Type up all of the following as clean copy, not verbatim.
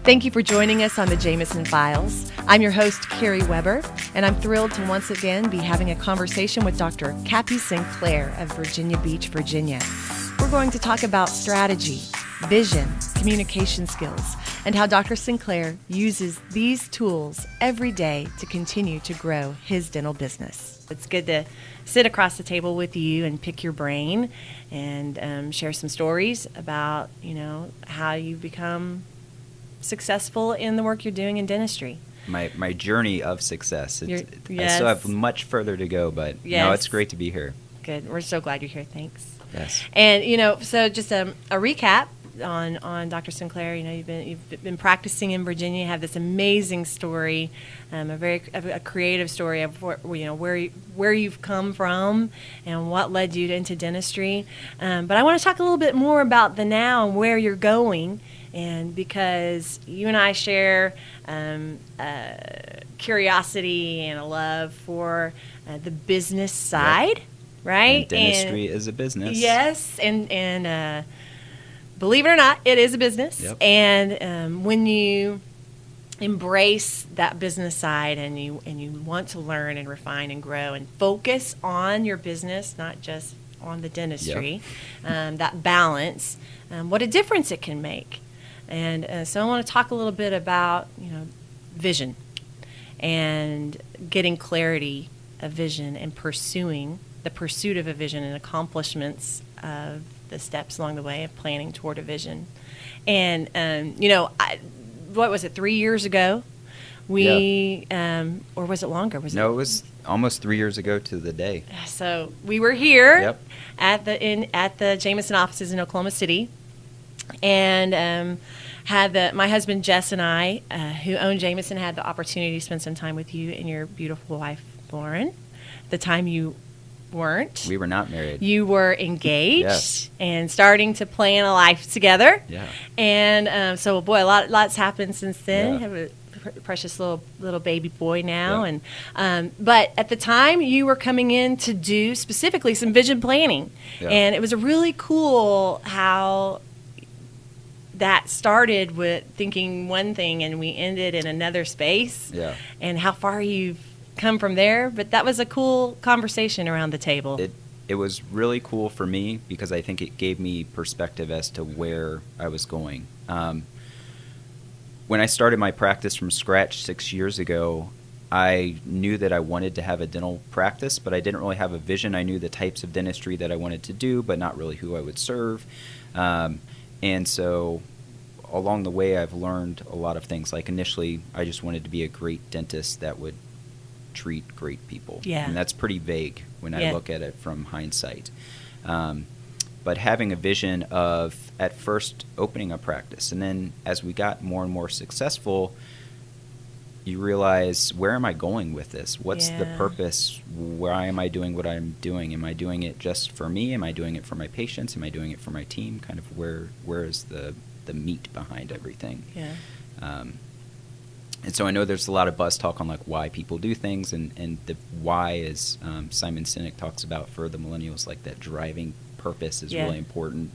Thank you for joining us on the Jameson Files. I'm your host, Carrie Weber, and I'm thrilled to once again be having a conversation with Dr. Cappy Sinclair of Virginia Beach, Virginia. We're going to talk about strategy, vision, communication skills, and how Dr. Sinclair uses these tools every day to continue to grow his dental business. It's good to sit across the table with you and pick your brain and share some stories about, how you become successful in the work you're doing in dentistry. My journey of success. Yes. I still have much further to go, but it's great to be here. Good. We're so glad you're here. Thanks. Yes. And so just a recap on Dr. Sinclair. You've been practicing in Virginia. You have this amazing story, a creative story of where you've come from and what led you into dentistry. But I want to talk a little bit more about the now and where you're going. And because you and I share curiosity and a love for the business side, right? And dentistry is a business. Yes, and believe it or not, it is a business. Yep. And when you embrace that business side and you want to learn and refine and grow and focus on your business, not just on the dentistry, that balance, what a difference it can make. And so I want to talk a little bit about, vision and getting clarity of vision and the pursuit of a vision and accomplishments of the steps along the way of planning toward a vision. And, what was it, 3 years ago? Or was it longer? It was almost 3 years ago to the day. So we were here at the Jameson offices in Oklahoma City. And my husband Jess and I, who own Jameson, had the opportunity to spend some time with you and your beautiful wife Lauren. At the time you weren't. We were not married. You were engaged and starting to plan a life together. Yeah. And so, boy, lots happened since then. Yeah. Have a precious little baby boy now. Yeah. And but at the time, you were coming in to do specifically some vision planning, and it was a really cool how that started with thinking one thing and we ended in another space, and how far you've come from there. But that was a cool conversation around the table. It was really cool for me because I think it gave me perspective as to where I was going. When I started my practice from scratch 6 years ago, I knew that I wanted to have a dental practice, but I didn't really have a vision. I knew the types of dentistry that I wanted to do, but not really who I would serve. And so along the way, I've learned a lot of things. Like initially, I just wanted to be a great dentist that would treat great people. Yeah. And that's pretty vague when I look at it from hindsight. But having a vision of, at first, opening a practice. And then as we got more and more successful, you realize, where am I going with this? What's the purpose? Why am I doing what I'm doing? Am I doing it just for me? Am I doing it for my patients? Am I doing it for my team? Kind of where is the meat behind everything? Yeah. And so I know there's a lot of buzz talk on like why people do things, and the why is Simon Sinek talks about for the millennials, like that driving purpose is really important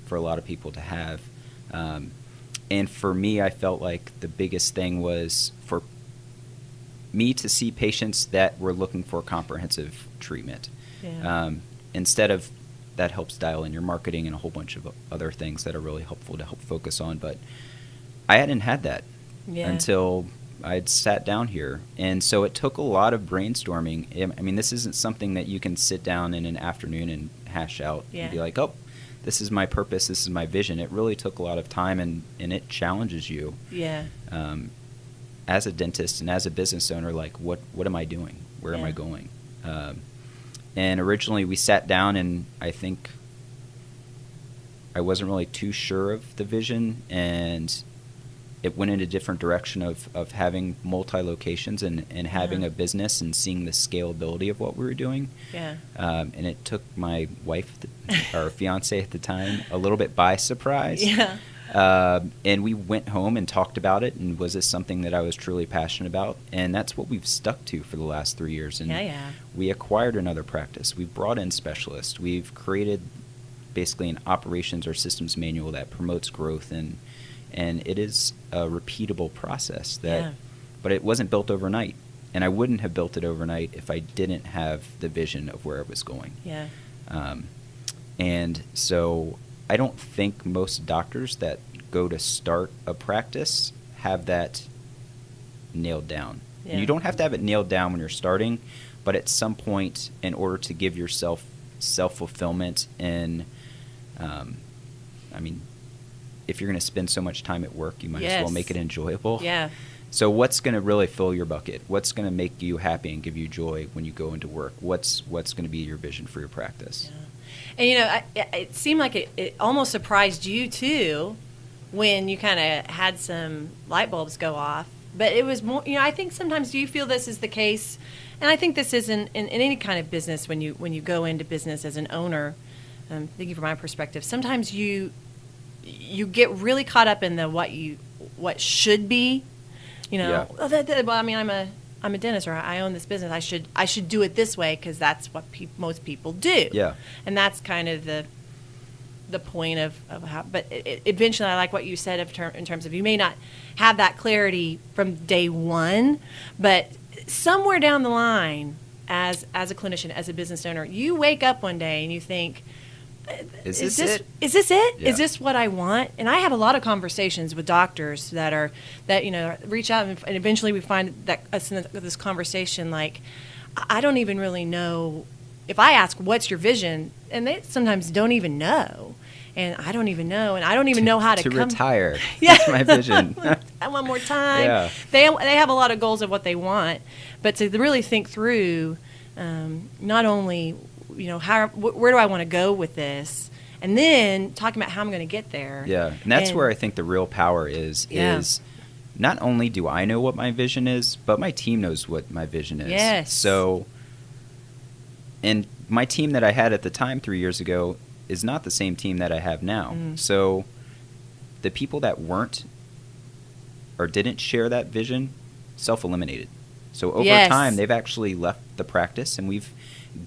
for a lot of people to have. And for me, I felt like the biggest thing was for me to see patients that were looking for comprehensive treatment. Yeah. Instead of that helps dial in your marketing and a whole bunch of other things that are really helpful to help focus on. But I hadn't had that until I'd sat down here. And so it took a lot of brainstorming. I mean, this isn't something that you can sit down in an afternoon and hash out and be like, oh, this is my purpose, this is my vision. It really took a lot of time, and it challenges you. Yeah. As a dentist and as a business owner, like, what am I doing? Where am I going? And originally we sat down, and I think I wasn't really too sure of the vision, and it went in a different direction of having multi-locations and having a business and seeing the scalability of what we were doing. Yeah. And it took my wife, our fiance at the time, a little bit by surprise. Yeah. And we went home and talked about it, and was this something that I was truly passionate about? And that's what we've stuck to for the last 3 years. And we acquired another practice. We've brought in specialists. We've created basically an operations or systems manual that promotes growth And it is a repeatable process Yeah. but it wasn't built overnight. And I wouldn't have built it overnight if I didn't have the vision of where it was going. Yeah. And so I don't think most doctors that go to start a practice have that nailed down. Yeah. And you don't have to have it nailed down when you're starting, but at some point, in order to give yourself self-fulfillment in, if you're going to spend so much time at work, you might as well make it enjoyable. Yeah. So what's going to really fill your bucket? What's going to make you happy and give you joy when you go into work? What's going to be your vision for your practice? Yeah. And, it seemed like it almost surprised you, too, when you kind of had some light bulbs go off. But it was more, I think sometimes do you feel this is the case? And I think this is in any kind of business when you go into business as an owner, thinking from my perspective, sometimes you get really caught up in what should be. Yeah. I'm a dentist, or I own this business. I should do it this way because that's what most people do. Yeah. And that's kind of the point of how. But eventually, I like what you said in terms of you may not have that clarity from day one, but somewhere down the line, as a clinician, as a business owner, you wake up one day and you think, Is this it? Is this it? Yeah. Is this what I want? And I have a lot of conversations with doctors that reach out, and eventually we find that us in this conversation, like, I don't even really know if I ask, what's your vision? And they sometimes don't even know. And I don't even know, and I don't even know how to come. retire. Yeah. That's my vision. I want more time. Yeah. They have a lot of goals of what they want, but to really think through, not only where do I want to go with this, and then talking about how I'm going to get there. Yeah, and that's where I think the real power is. Yeah. Is not only do I know what my vision is, but my team knows what my vision is. Yes. So, and my team that I had at the time 3 years ago is not the same team that I have now. Mm. So the people that weren't or didn't share that vision self-eliminated. So over Yes. time, they've actually left the practice, and we've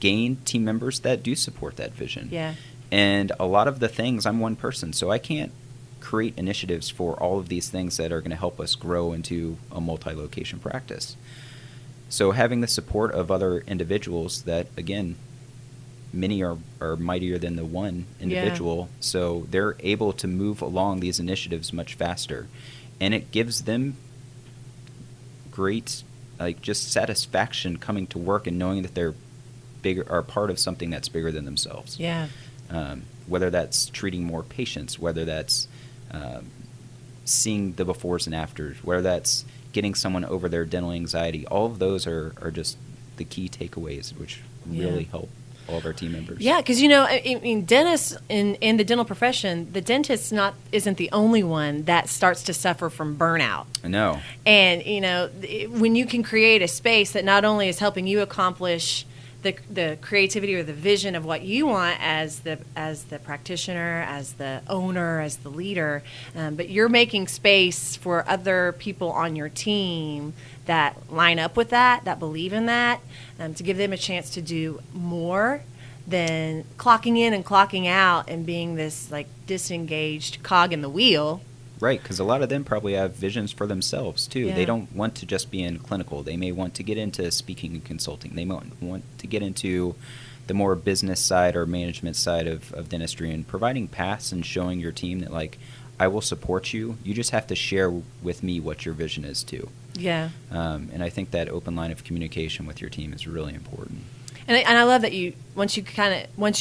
gained team members that do support that vision. Yeah. And a lot of the things, I'm one person, so I can't create initiatives for all of these things that are going to help us grow into a multi-location practice. So having the support of other individuals that, again, many are mightier than the one individual, so they're able to move along these initiatives much faster. And it gives them great, just satisfaction coming to work and knowing that they're bigger, are part of something that's bigger than themselves. Yeah. Whether that's treating more patients, whether that's seeing the befores and afters, whether that's getting someone over their dental anxiety, all of those are just the key takeaways, which really help all of our team members. Yeah, because dentists in the dental profession, the dentist isn't the only one that starts to suffer from burnout. No. And when you can create a space that not only is helping you accomplish the creativity or the vision of what you want as the practitioner, as the owner, as the leader, but you're making space for other people on your team that line up with that believe in that, to give them a chance to do more than clocking in and clocking out and being this disengaged cog in the wheel. Right, because a lot of them probably have visions for themselves, too. Yeah. They don't want to just be in clinical. They may want to get into speaking and consulting. They might want to get into the more business side or management side of dentistry, and providing paths and showing your team that, I will support you. You just have to share with me what your vision is, too. Yeah. And I think that open line of communication with your team is really important. And I love that once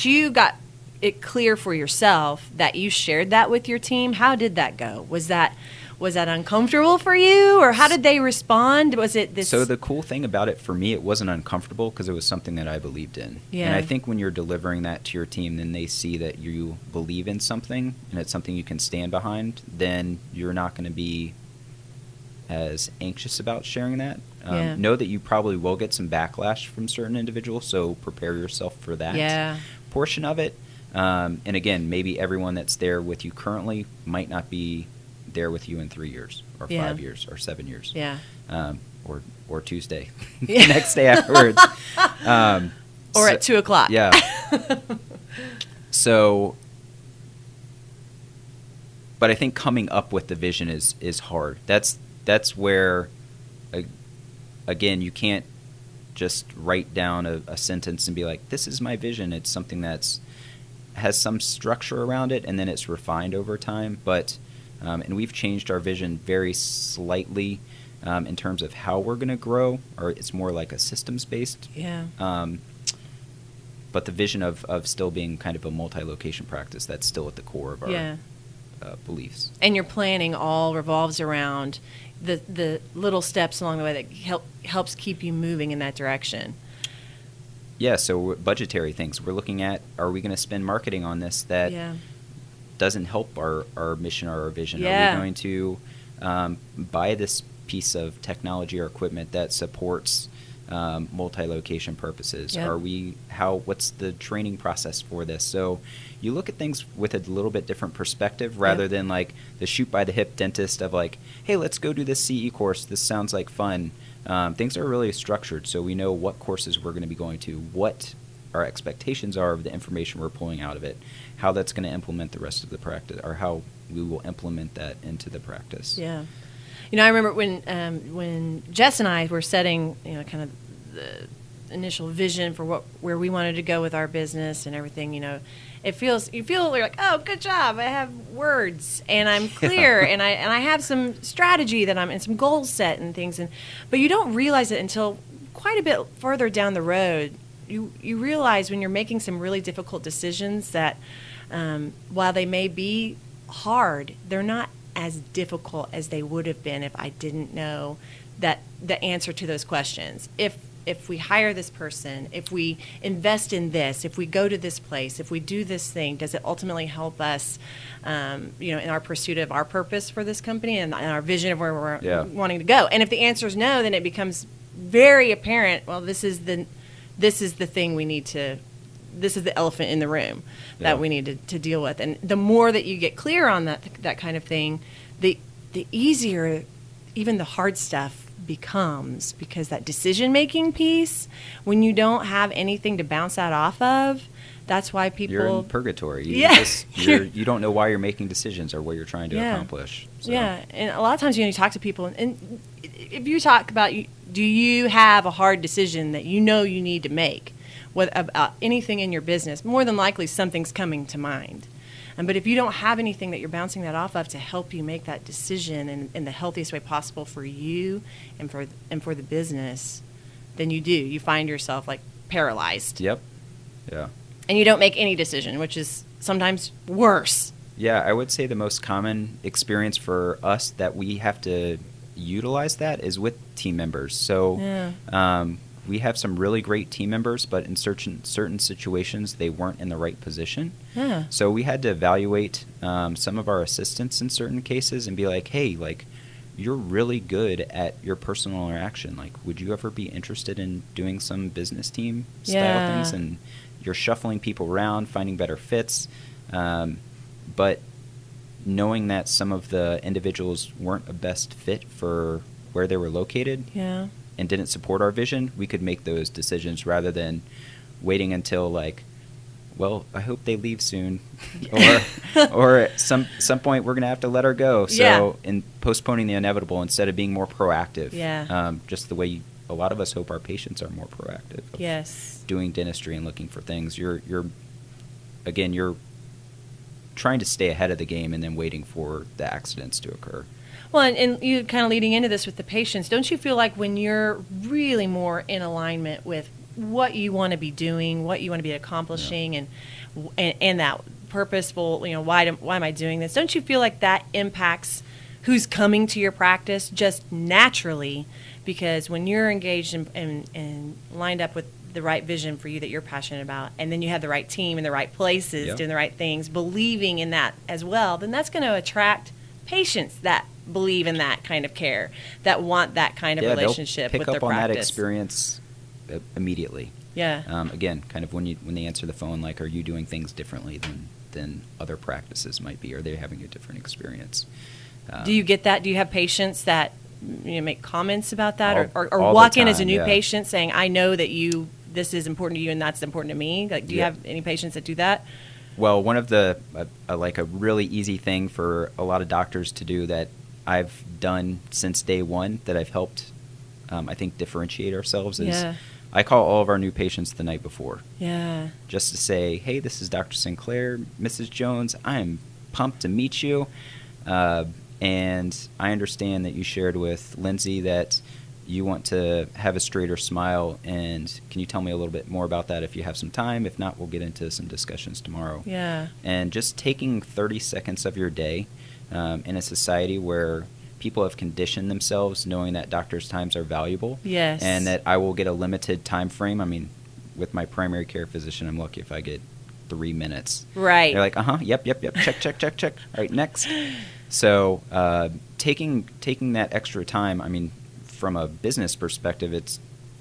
you got it clear for yourself that you shared that with your team. How did that go? Was that uncomfortable for you, or how did they respond? Was it this? So the cool thing about it for me, it wasn't uncomfortable because it was something that I believed in. Yeah. And I think when you're delivering that to your team, then they see that you believe in something and it's something you can stand behind, then you're not going to be as anxious about sharing that. Know that you probably will get some backlash from certain individuals, so prepare yourself for that portion of it. And again, maybe everyone that's there with you currently might not be there with you in 3 years or 5 years or 7 years. Yeah. Or Tuesday, the next day afterwards. Or at 2 o'clock. Yeah. So but I think coming up with the vision is hard. That's where, again, you can't just write down a sentence and be like, this is my vision. It's something that's has some structure around it, and then it's refined over time. But and we've changed our vision very slightly in terms of how we're going to grow, or it's more like a systems-based. Yeah. But the vision of still being kind of a multi-location practice, that's still at the core of our beliefs. And your planning all revolves around the little steps along the way that helps keep you moving in that direction. Yeah, so budgetary things. We're looking at, are we going to spend marketing on this that doesn't help our mission or our vision? Yeah. Are we going to buy this piece of technology or equipment that supports multi-location purposes? Yep. What's the training process for this? So you look at things with a little bit different perspective rather than like the shoot by the hip dentist of like, hey, let's go do this CE course. This sounds like fun. Things are really structured, so we know what courses we're going to be going to, what our expectations are of the information we're pulling out of it, how that's going to implement the rest of the practice, or how we will implement that into the practice. Yeah. I remember when Jess and I were setting, kind of the initial vision for where we wanted to go with our business and everything, you feel like, oh, good job, I have words and I'm clear and I have some strategy and some goals set and things, but you don't realize it until quite a bit further down the road. You realize when you're making some really difficult decisions that while they may be hard, they're not as difficult as they would have been if I didn't know that the answer to those questions. If we hire this person, if we invest in this, if we go to this place, if we do this thing, does it ultimately help us, in our pursuit of our purpose for this company and our vision of where we're wanting to go? And if the answer is no, then it becomes very apparent, well, this is the thing we need to, this is the elephant in the room that we need to deal with. And the more that you get clear on that kind of thing, the easier even the hard stuff becomes, because that decision-making piece, when you don't have anything to bounce that off of, that's why people... You're in purgatory. You don't know why you're making decisions or what you're trying to accomplish. So. Yeah, and a lot of times you talk to people, and if you talk about, do you have a hard decision that you need to make about anything in your business, more than likely something's coming to mind. But if you don't have anything that you're bouncing that off of to help you make that decision in the healthiest way possible for you and for the business, then you find yourself like paralyzed. Yep. Yeah. And you don't make any decision, which is sometimes worse. Yeah, I would say the most common experience for us that we have to utilize that is with team members. So we have some really great team members, but in certain situations, they weren't in the right position. Yeah. So we had to evaluate some of our assistants in certain cases and be like, hey, like, you're really good at your personal interaction. Like, would you ever be interested in doing some business team style things? And you're shuffling people around, finding better fits. But knowing that some of the individuals weren't a best fit for where they were located. Yeah. And didn't support our vision, we could make those decisions rather than waiting until like, well, I hope they leave soon, or at some point we're gonna have to let her go. So in postponing the inevitable instead of being more proactive. Yeah. Just the way a lot of us hope our patients are more proactive. Yes. Doing dentistry and looking for things. You're trying to stay ahead of the game and then waiting for the accidents to occur. Well, and you kind of leading into this with the patients, don't you feel like when you're really more in alignment with what you want to be doing, what you want to be accomplishing, and that purposeful, why am I doing this? Don't you feel like that impacts who's coming to your practice just naturally? Because when you're engaged and lined up with the right vision for you that you're passionate about, and then you have the right team in the right places, doing the right things, believing in that as well, then that's going to attract patients that believe in that kind of care, that want that kind of relationship with their practice. Pick up on that experience immediately. Yeah. Again, kind of when they answer the phone, like, are you doing things differently than other practices might be? Are they having a different experience? Do you get that? Do you have patients that make comments about that, or walk in as a new patient saying, I know that this is important to you and that's important to me? Like, do you have any patients that do that? Well, one of the like a really easy thing for a lot of doctors to do that I've done since day one that I've helped, I think, differentiate ourselves is I call all of our new patients the night before. Yeah. Just to say, hey, this is Dr. Sinclair, Mrs. Jones. I am pumped to meet you. And I understand that you shared with Lindsay that you want to have a straighter smile. And can you tell me a little bit more about that if you have some time? If not, we'll get into some discussions tomorrow. Yeah. And just taking 30 seconds of your day in a society where people have conditioned themselves knowing that doctors' times are valuable. Yes. And that I will get a limited time frame. I mean, with my primary care physician, I'm lucky if I get 3 minutes. Right. They're like, yep, check. All right, next. So taking that extra time, I mean, from a business perspective,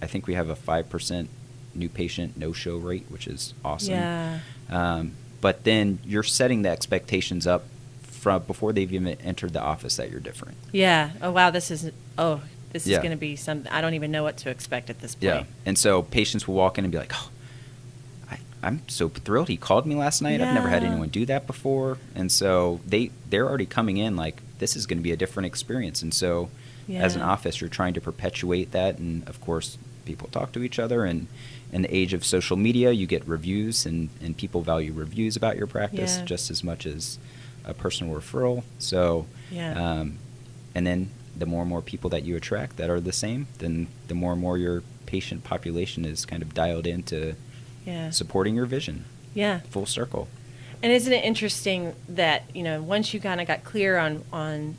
I think we have a 5% new patient no-show rate, which is awesome. Yeah. But then you're setting the expectations up from before they've even entered the office that you're different. Yeah. Oh, wow. This is Yeah. going to be something. I don't even know what to expect at this point. Yeah. And so patients will walk in and be like, I'm so thrilled he called me last night. I've never had anyone do that before. And so they're already coming in like, this is going to be a different experience. And so as an office, you're trying to perpetuate that. And, of course, people talk to each other. And in the age of social media, you get reviews, and people value reviews about your practice just as much as a personal referral. So, and then the more and more people that you attract that are the same, then the more and more your patient population is kind of dialed into supporting your vision. Yeah. Full circle. And isn't it interesting that, once you kind of got clear on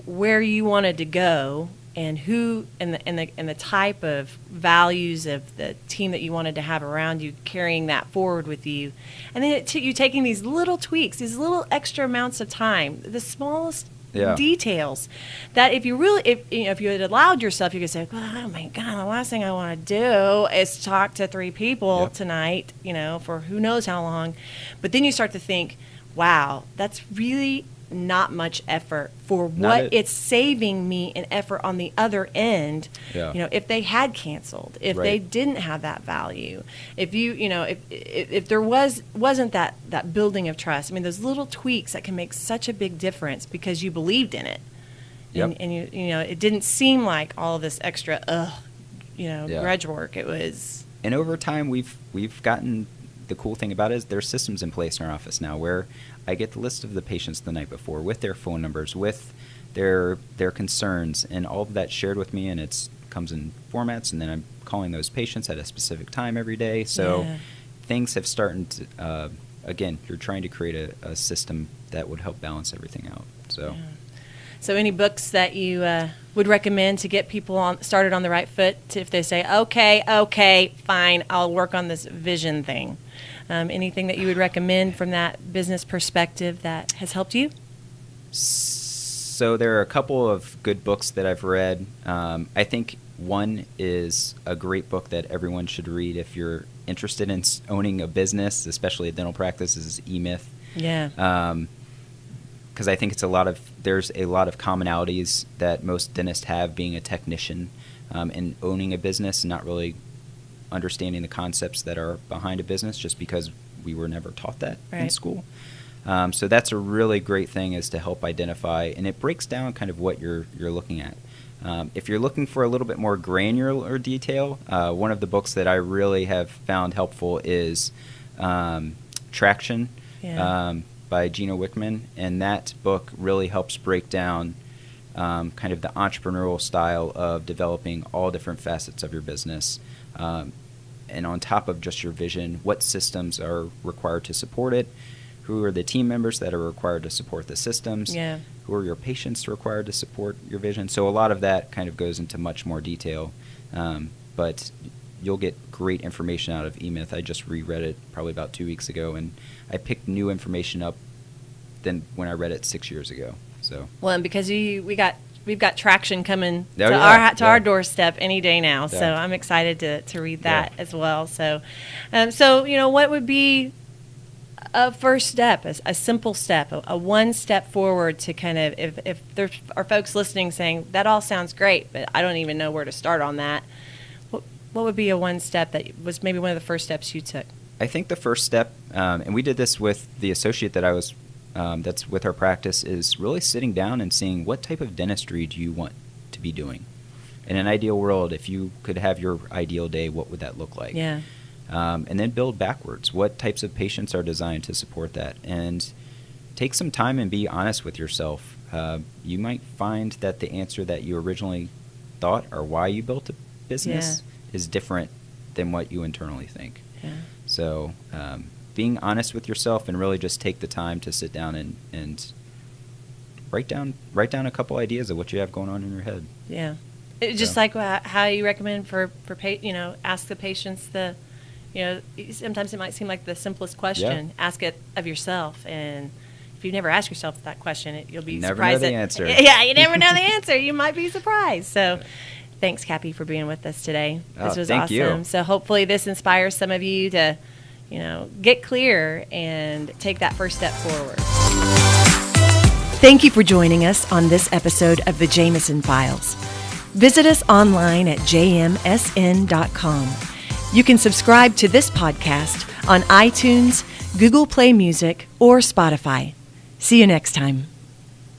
where you wanted to go and who and the type of values of the team that you wanted to have around you, carrying that forward with you, and then you taking these little tweaks, these little extra amounts of time, the smallest details, that if you had allowed yourself, you could say, oh my God, the last thing I want to do is talk to 3 people tonight, for who knows how long. But then you start to think, wow, that's really not much effort for what it's saving me in effort on the other end. If they had canceled, if they didn't have that value, if if there wasn't that building of trust. I mean, those little tweaks that can make such a big difference because you believed in it. And you it didn't seem like all of this extra grudge work. It was. And over time we've gotten, the cool thing about it is there's systems in place in our office now where I get the list of the patients the night before with their phone numbers, with their concerns, and all of that shared with me, and it comes in formats, and then I'm calling those patients at a specific time every day. So things have started to, again, you're trying to create a system that would help balance everything out. So any books that you would recommend to get people started on the right foot, if they say, okay, fine, I'll work on this vision thing? Anything that you would recommend from that business perspective that has helped you? So there are a couple of good books that I've read. I think one is a great book that everyone should read if you're interested in owning a business, especially a dental practice, is E-Myth. Yeah. Because I think there's a lot of commonalities that most dentists have, being a technician and owning a business, and not really understanding the concepts that are behind a business, just because we were never taught that in school. So that's a really great thing, is to help identify, and it breaks down kind of what you're looking at. If you're looking for a little bit more granular detail, one of the books that I really have found helpful is Traction by Gino Wickman, and that book really helps break down kind of the entrepreneurial style of developing all different facets of your business. And on top of just your vision, what systems are required to support it? Who are the team members that are required to support the systems? Who are your patients required to support your vision? So a lot of that kind of goes into much more detail. But you'll get great information out of E-Myth. I just reread it probably about 2 weeks ago, and I picked new information up than when I read it 6 years ago. So and because we've got Traction coming to our doorstep any day now, so I'm excited to read that as well. So, what would be a first step, a simple step, a one step forward to kind of, if there are folks listening saying that all sounds great, but I don't even know where to start on that. What would be a one step that was maybe one of the first steps you took? I think the first step, and we did this with the associate that I was, that's with our practice, is really sitting down and seeing what type of dentistry do you want to be doing. In an ideal world, if you could have your ideal day, what would that look like? Yeah. And then build backwards. What types of patients are designed to support that? And take some time and be honest with yourself. You might find that the answer that you originally thought or why you built a business is different than what you internally think. Yeah. So being honest with yourself and really just take the time to sit down and write down a couple ideas of what you have going on in your head. Yeah. Just like how you recommend for ask the patients sometimes it might seem like the simplest question. Yeah. Ask it of yourself, and if you never ask yourself that question, you'll be never surprised. Know the answer. Yeah, you never know the answer. You might be surprised. So, thanks, Cappy, for being with us today. This was thank awesome. you. So hopefully this inspires some of you to, get clear and take that first step forward. Thank you for joining us on this episode of the Jameson Files. Visit us online at jmsn.com. You can subscribe to this podcast on iTunes, Google Play Music, or Spotify. See you next time.